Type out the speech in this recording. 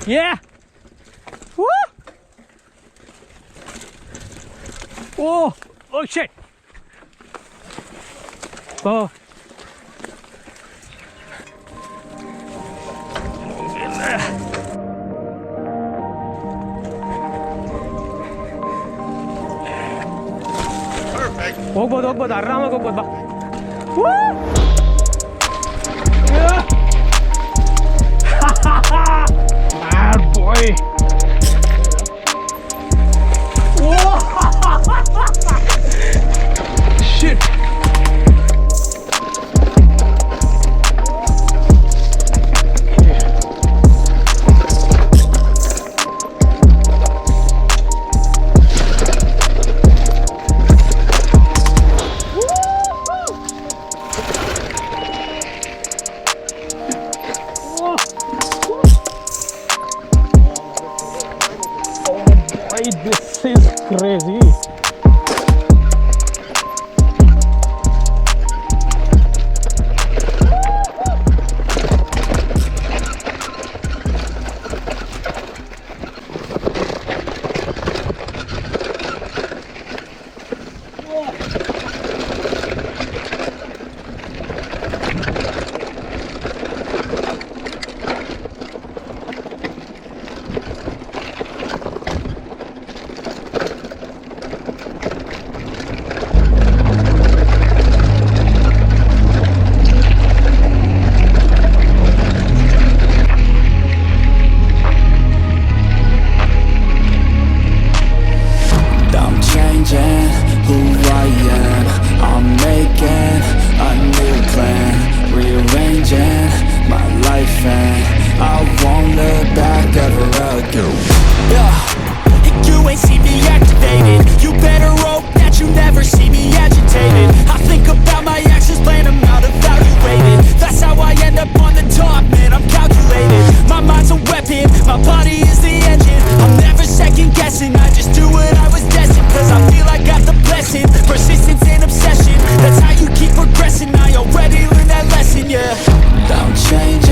Yeah. Woo. Oh. Oh shit. Oh. Perfect. ಹೋಗ್ಬೋದು ಆರಾಮಾಗಿ ಹೋಗ್ಬೋದು ಬಾ. Bad boy. Shit. This is crazy. Who I am, I'm making a new plan, rearranging my life and I won't look back ever again. Yeah, you ain't see me activated, you better hope that you never see me agitated. I think about my actions, plan them out, evaluated. That's how I end up on the top, man, I'm calculated. My mind's a weapon, my body is the engine. I'm never second guessing, I just do what I was destined. Cause I feel I got the blessing, persistence and obsession. That's how you keep progressing, I already learned that lesson, yeah. I'm changing